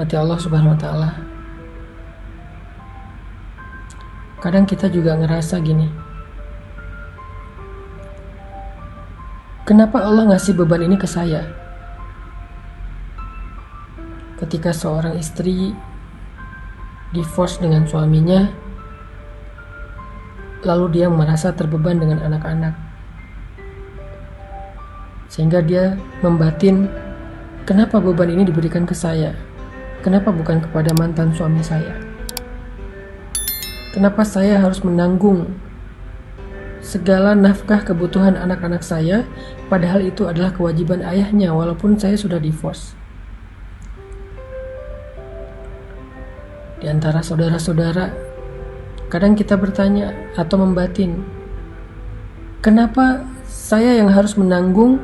dirahmati Allah Subhanahu wa Ta'ala, kadang kita juga ngerasa gini, kenapa Allah ngasih beban ini ke saya? Ketika seorang istri divorce dengan suaminya, lalu dia merasa terbeban dengan anak-anak, sehingga dia membatin, kenapa beban ini diberikan ke saya? Kenapa bukan kepada mantan suami saya? Kenapa saya harus menanggung segala nafkah kebutuhan anak-anak saya, padahal itu adalah kewajiban ayahnya walaupun saya sudah divorce? Di antara saudara-saudara, kadang kita bertanya atau membatin, kenapa saya yang harus menanggung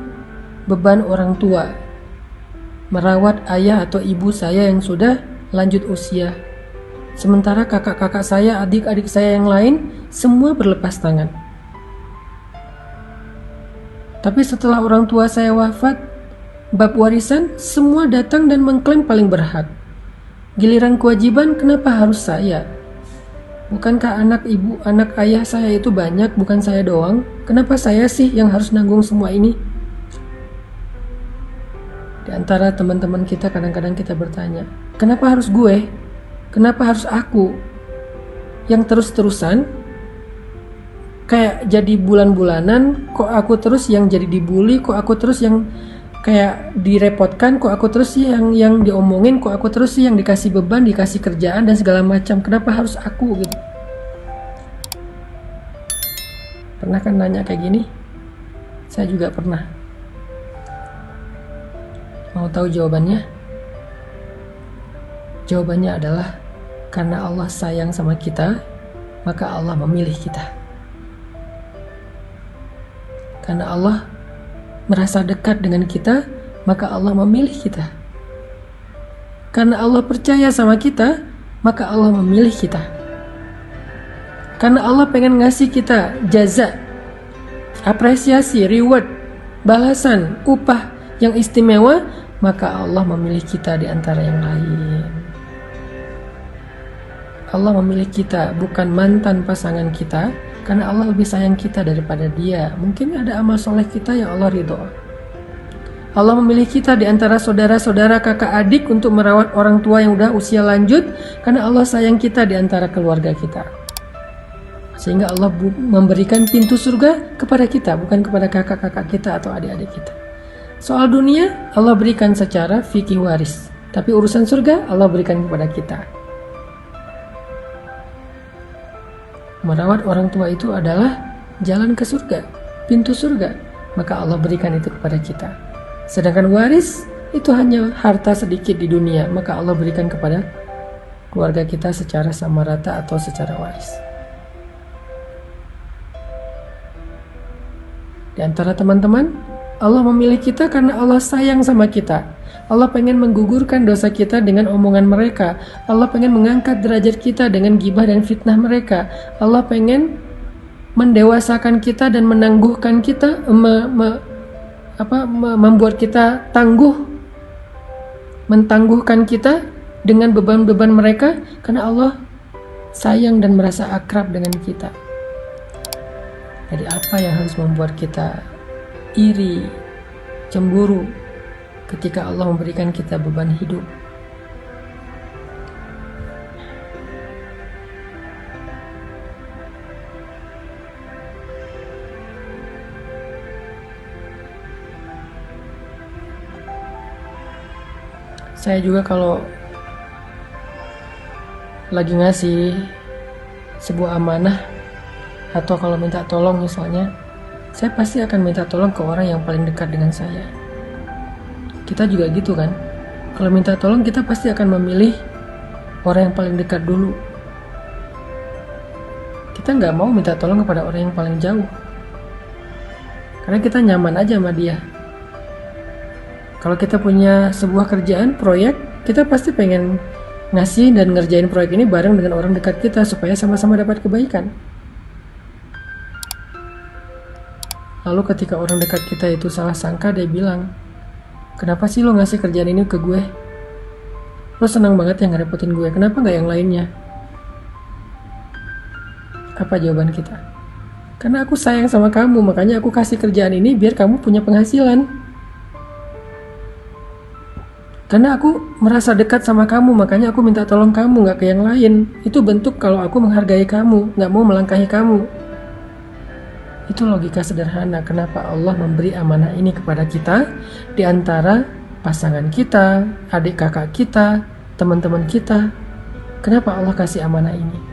beban orang tua, merawat ayah atau ibu saya yang sudah lanjut usia, sementara kakak-kakak saya, adik-adik saya yang lain semua berlepas tangan. Tapi setelah orang tua saya wafat, bab warisan semua datang dan mengklaim paling berhak. Giliran kewajiban kenapa harus saya? Bukankah anak ibu, anak ayah saya itu banyak, bukan saya doang? Kenapa saya sih yang harus nanggung semua ini? Di antara teman-teman kita kadang-kadang kita bertanya, kenapa harus gue? Kenapa harus aku? Yang terus-terusan kayak jadi bulan-bulanan, kok aku terus yang jadi dibully, kok aku terus yang kayak direpotkan, kok aku terus sih yang diomongin, kok aku terus sih yang dikasih beban, dikasih kerjaan dan segala macam. Kenapa harus aku gitu? Pernah kan nanya kayak gini? Saya juga pernah. Mau tahu jawabannya? Jawabannya adalah karena Allah sayang sama kita, maka Allah memilih kita. Karena Allah merasa dekat dengan kita, maka Allah memilih kita. Karena Allah percaya sama kita, maka Allah memilih kita. Karena Allah pengen ngasih kita jaza, apresiasi, reward, balasan, upah yang istimewa, maka Allah memilih kita di antara yang lain. Allah memilih kita, bukan mantan pasangan kita, karena Allah lebih sayang kita daripada dia. Mungkin ada amal soleh kita yang Allah ridho. Allah memilih kita di antara saudara-saudara, kakak adik untuk merawat orang tua yang udah usia lanjut, karena Allah sayang kita di antara keluarga kita. Sehingga Allah memberikan pintu surga kepada kita, bukan kepada kakak-kakak kita atau adik-adik kita. Soal dunia, Allah berikan secara fikih waris. Tapi urusan surga, Allah berikan kepada kita. Merawat orang tua itu adalah jalan ke surga, pintu surga. Maka Allah berikan itu kepada kita. Sedangkan waris, itu hanya harta sedikit di dunia. Maka Allah berikan kepada keluarga kita secara sama rata atau secara waris. Di antara teman-teman, Allah memilih kita karena Allah sayang sama kita. Allah pengen menggugurkan dosa kita dengan omongan mereka. Allah pengen mengangkat derajat kita dengan gibah dan fitnah mereka. Allah pengen mendewasakan kita dan menangguhkan kita, membuat kita tangguh, mentangguhkan kita dengan beban-beban mereka, karena Allah sayang dan merasa akrab dengan kita. Jadi apa yang harus membuat kita iri, cemburu ketika Allah memberikan kita beban hidup? Saya juga kalau lagi ngasih sebuah amanah atau kalau minta tolong misalnya, saya pasti akan minta tolong ke orang yang paling dekat dengan saya. Kita juga gitu kan? Kalau minta tolong kita pasti akan memilih orang yang paling dekat dulu. Kita nggak mau minta tolong kepada orang yang paling jauh, karena kita nyaman aja sama dia. Kalau kita punya sebuah kerjaan, proyek, kita pasti pengen ngasih dan ngerjain proyek ini bareng dengan orang dekat kita supaya sama-sama dapat kebaikan. Lalu ketika orang dekat kita itu salah sangka, dia bilang, kenapa sih lo ngasih kerjaan ini ke gue? Lo senang banget yang ngerepotin gue, kenapa nggak yang lainnya? Apa jawaban kita? Karena aku sayang sama kamu, makanya aku kasih kerjaan ini biar kamu punya penghasilan. Karena aku merasa dekat sama kamu, makanya aku minta tolong kamu, gak ke yang lain. Itu bentuk kalau aku menghargai kamu, gak mau melangkahi kamu. Itu logika sederhana kenapa Allah memberi amanah ini kepada kita, di antara pasangan kita, adik kakak kita, teman-teman kita. Kenapa Allah kasih amanah ini?